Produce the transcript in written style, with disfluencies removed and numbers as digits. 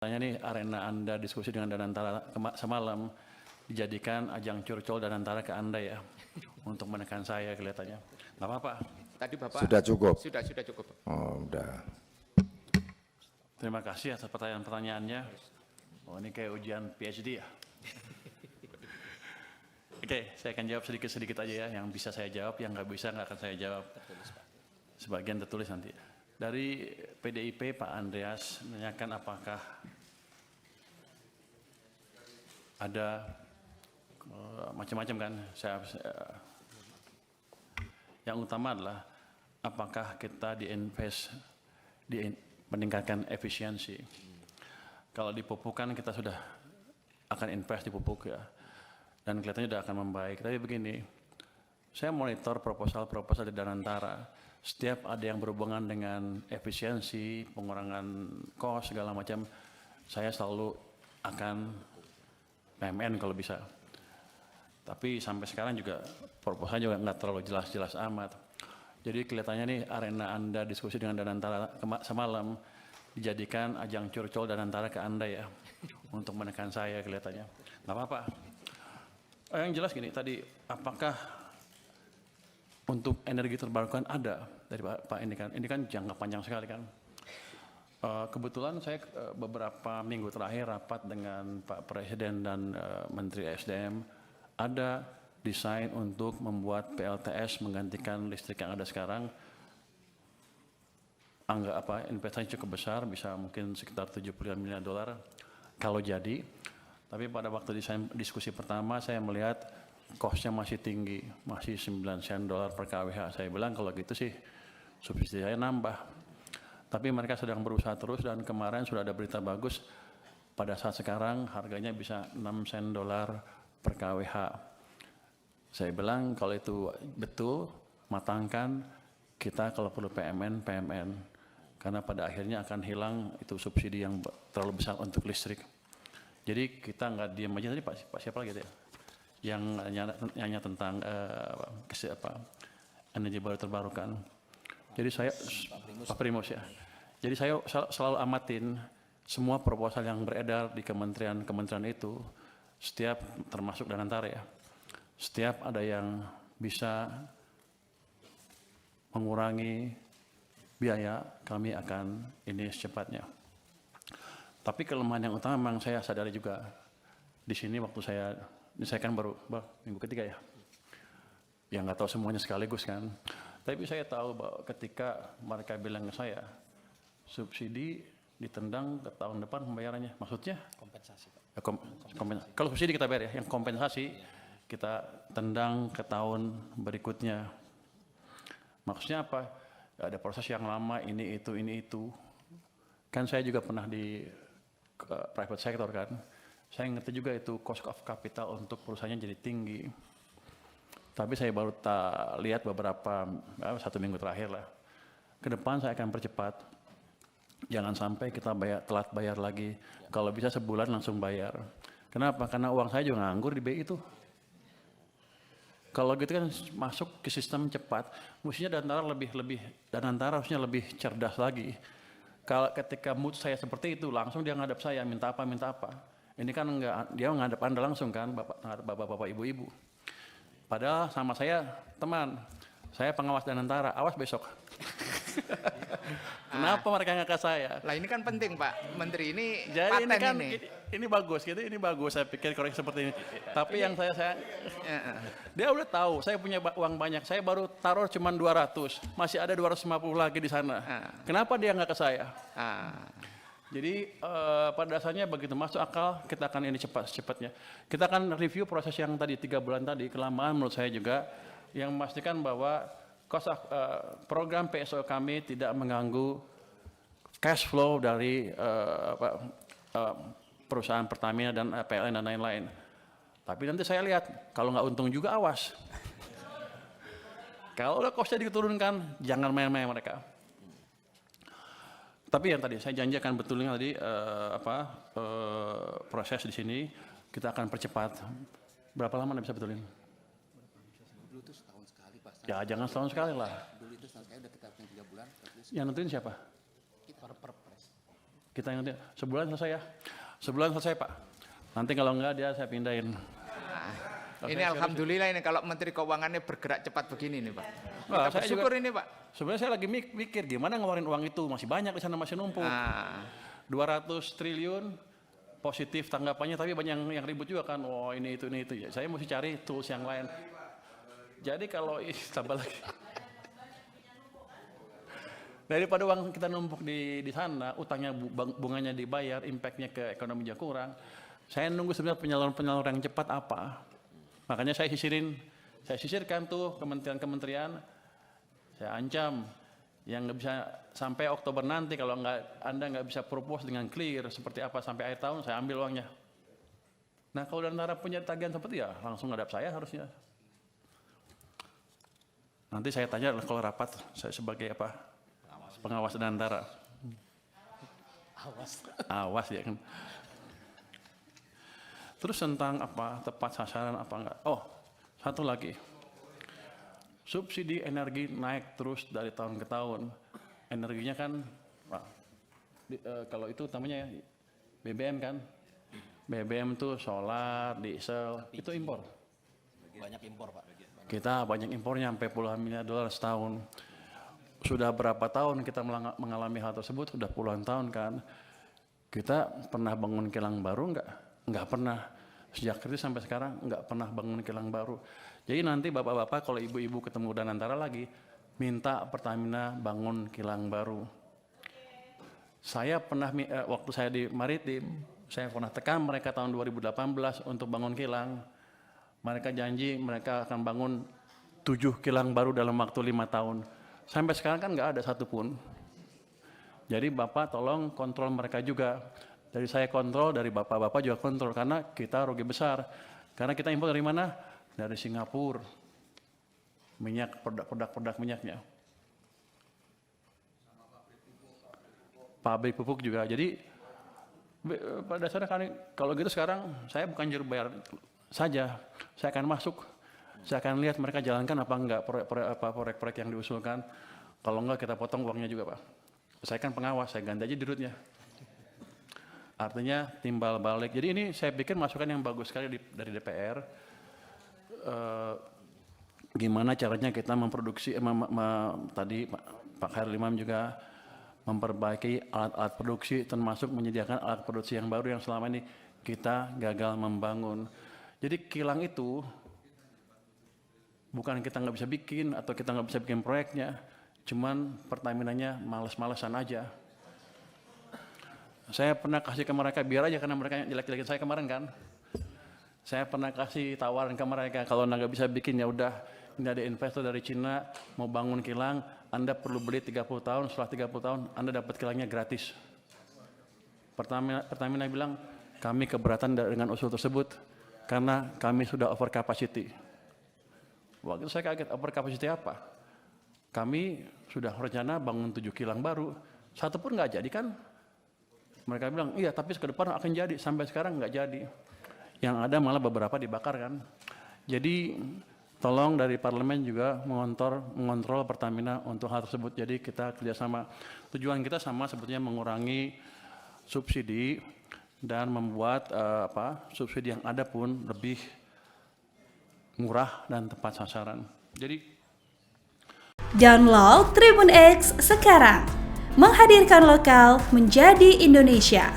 Tanya nih, arena Anda diskusi dengan Danantara semalam dijadikan ajang curcol Danantara ke Anda ya, untuk menekan saya kelihatannya. Nggak apa-apa. Tadi Bapak sudah cukup. Sudah cukup. Oh, udah. Terima kasih atas pertanyaan-pertanyaannya. Oh, ini kayak ujian PhD ya. Oke, saya akan jawab sedikit-sedikit aja ya. Yang bisa saya jawab, yang nggak bisa nggak akan saya jawab. Sebagian tertulis nanti. Dari PDIP, Pak Andreas menanyakan apakah ada macam-macam kan. Yang utama adalah apakah kita meningkatkan efisiensi. Kalau di pupuk kan kita sudah akan invest di pupuk ya. Dan kelihatannya sudah akan membaik. Tapi begini, saya monitor proposal-proposal di Danantara. Setiap ada yang berhubungan dengan efisiensi, pengurangan kos, segala macam, saya selalu akan PMN kalau bisa. Tapi sampai sekarang juga proposalnya juga nggak terlalu jelas-jelas amat. Jadi kelihatannya nih arena Anda diskusi dengan Danantara semalam dijadikan ajang curcol Danantara ke Anda ya, untuk menekan saya kelihatannya. Nggak apa-apa. Yang jelas gini tadi, apakah untuk energi terbarukan ada dari Pak ini kan jangka panjang sekali kan. Kebetulan saya beberapa minggu terakhir rapat dengan Pak Presiden dan Menteri SDM, ada desain untuk membuat PLTS menggantikan listrik yang ada sekarang. Investasi cukup besar, bisa mungkin sekitar 75 miliar dolar kalau jadi. Tapi pada waktu diskusi pertama saya melihat cost-nya masih tinggi, masih 9 sen dolar per kWh. Saya bilang kalau gitu sih subsidi saya nambah. Tapi mereka sedang berusaha terus dan kemarin sudah ada berita bagus. Pada saat sekarang harganya bisa 6 sen dolar per kWh. Saya bilang kalau itu betul, matangkan, kita kalau perlu PMN. Karena pada akhirnya akan hilang itu subsidi yang terlalu besar untuk listrik. Jadi kita nggak diam aja. Tadi Pak siapa lagi ya? Yang nanya tentang energi baru terbarukan. Jadi saya Pak Primus ya. Jadi saya selalu amatin semua proposal yang beredar di kementerian itu, setiap termasuk Danantara ya. Setiap ada yang bisa mengurangi biaya, kami akan ini secepatnya. Tapi kelemahan yang utama memang saya sadari juga di sini waktu saya kan baru minggu ketiga ya, yang nggak tahu semuanya sekaligus kan. Tapi saya tahu bahwa ketika mereka bilang ke saya, subsidi ditendang ke tahun depan pembayarannya, maksudnya kompensasi Pak. Kalau subsidi kita bayar ya, yang kompensasi kita tendang ke tahun berikutnya. Maksudnya apa? Ada proses yang lama, ini itu. Kan saya juga pernah di private sector kan. Saya ngerti juga itu cost of capital untuk perusahaannya jadi tinggi. Tapi saya baru lihat beberapa, 1 minggu terakhir lah. Ke depan saya akan percepat. Jangan sampai kita telat bayar lagi. Kalau bisa sebulan langsung bayar. Kenapa? Karena uang saya juga nganggur di BI itu. Kalau gitu kan masuk ke sistem cepat, mestinya Danantara harusnya lebih cerdas lagi. Kalau ketika mood saya seperti itu, langsung dia ngadap saya, minta apa. Ini kan enggak, dia ngadap Anda langsung kan, bapak-bapak, ibu-ibu. Padahal sama saya, teman, saya pengawas Danantara, awas besok. Kenapa mereka nggak ke saya? Lah ini kan penting Pak Menteri, ini jadi paten ini bagus gitu, ini bagus saya pikir korek seperti ini. Tapi yang saya dia udah tahu saya punya uang banyak, saya baru taruh cuma 200, masih ada 250 lagi di sana. Kenapa dia nggak ke saya? Jadi pada dasarnya begitu masuk akal, kita akan ini secepatnya. Kita akan review proses yang tadi 3 bulan tadi, kelamaan menurut saya juga, yang memastikan bahwa program PSO kami tidak mengganggu cash flow dari perusahaan Pertamina dan PLN dan lain-lain. Tapi nanti saya lihat, kalau nggak untung juga awas. Kalau udah costnya diturunkan, jangan main-main mereka. Tapi yang tadi saya janji akan betulnya tadi proses di sini kita akan percepat. Berapa lama Anda bisa betulin? Dulu itu setahun sekali Pak. Ya jangan setahun sekali lah. Dulu itu setahun sekali udah kita 3 bulan. Yang nentuin siapa? Kita perpres. Kita yang sebulan selesai ya. Sebulan selesai Pak. Nanti kalau enggak dia saya pindahin. Ini alhamdulillah ini kalau Menteri Keuangannya bergerak cepat begini nih Pak. Wah, Kita saya bersyukur juga- ini Pak. Sebenarnya saya lagi mikir gimana ngeluarin uang itu, masih banyak di sana, masih numpuk. 200 triliun positif tanggapannya, tapi banyak yang ribut juga kan. Oh ini itu ya. Saya mesti cari tools yang lain. Jadi kalau tambah lagi. Daripada uang kita numpuk di sana, utangnya bunganya dibayar, impactnya ke ekonominya kurang. Saya nunggu sebenarnya penyaluran yang cepat apa. Makanya saya sisirkan tuh kementerian-kementerian. Saya ancam yang nggak bisa sampai Oktober nanti kalau Anda nggak bisa propose dengan clear seperti apa sampai akhir tahun, saya ambil uangnya. Nah kalau Danantara punya tagihan seperti ya langsung ngadap saya harusnya. Nanti saya tanya kalau rapat saya sebagai apa pengawas Danantara. Awas ya kan. Terus tentang apa tepat sasaran apa enggak? Oh satu lagi. Subsidi energi naik terus dari tahun ke tahun. Energinya kan, kalau itu namanya BBM kan. BBM tuh solar, diesel, itu impor. Banyak impor Pak. Kita banyak impornya sampai puluhan miliar dolar setahun. Sudah berapa tahun kita mengalami hal tersebut? Sudah puluhan tahun kan. Kita pernah bangun kilang baru enggak? Enggak pernah. Sejak kritis sampai sekarang enggak pernah bangun kilang baru. Jadi nanti bapak-bapak kalau ibu-ibu ketemu Danantara lagi, minta Pertamina bangun kilang baru. Saya pernah, waktu saya di Maritim, saya pernah tekan mereka tahun 2018 untuk bangun kilang. Mereka janji mereka akan bangun 7 kilang baru dalam waktu 5 tahun. Sampai sekarang kan nggak ada satupun. Jadi Bapak tolong kontrol mereka juga. Dari saya kontrol, dari Bapak-Bapak juga kontrol. Karena kita rugi besar. Karena kita impor dari mana? Dari Singapura. Minyak, produk minyaknya. Pabrik pupuk juga. Jadi pada dasarnya kalau gitu sekarang saya bukan juru bayar saja. Saya akan masuk. Saya akan lihat mereka jalankan apa enggak proyek-proyek yang diusulkan. Kalau enggak kita potong uangnya juga Pak. Saya kan pengawas, saya ganti aja dirutnya. Artinya timbal balik. Jadi ini saya pikir masukan yang bagus sekali dari DPR. Gimana caranya kita memproduksi, tadi Pak Khairul Imam juga memperbaiki alat-alat produksi, termasuk menyediakan alat produksi yang baru yang selama ini kita gagal membangun. Jadi kilang itu bukan kita nggak bisa bikin atau kita nggak bisa bikin proyeknya, cuman Pertaminanya males-malesan aja. Saya pernah kasih ke mereka biar aja karena mereka jelek-jelekin saya kemarin kan. Saya pernah kasih tawaran ke mereka kalau nggak bisa bikin ya udah, ini ada investor dari Cina mau bangun kilang, Anda perlu beli 30 tahun, setelah 30 tahun Anda dapat kilangnya gratis. Pertamina bilang kami keberatan dengan usul tersebut karena kami sudah over capacity. Waktu itu saya kaget, over capacity apa? Kami sudah rencana bangun 7 kilang baru, satu pun nggak jadi kan? Mereka bilang, iya tapi ke depan akan jadi, sampai sekarang nggak jadi. Yang ada malah beberapa dibakar kan. Jadi tolong dari parlemen juga mengontrol Pertamina untuk hal tersebut. Jadi kita kerjasama. Tujuan kita sama sebetulnya mengurangi subsidi dan membuat subsidi yang ada pun lebih murah dan tepat sasaran. Jadi download Tribun X sekarang. Menghadirkan lokal menjadi Indonesia.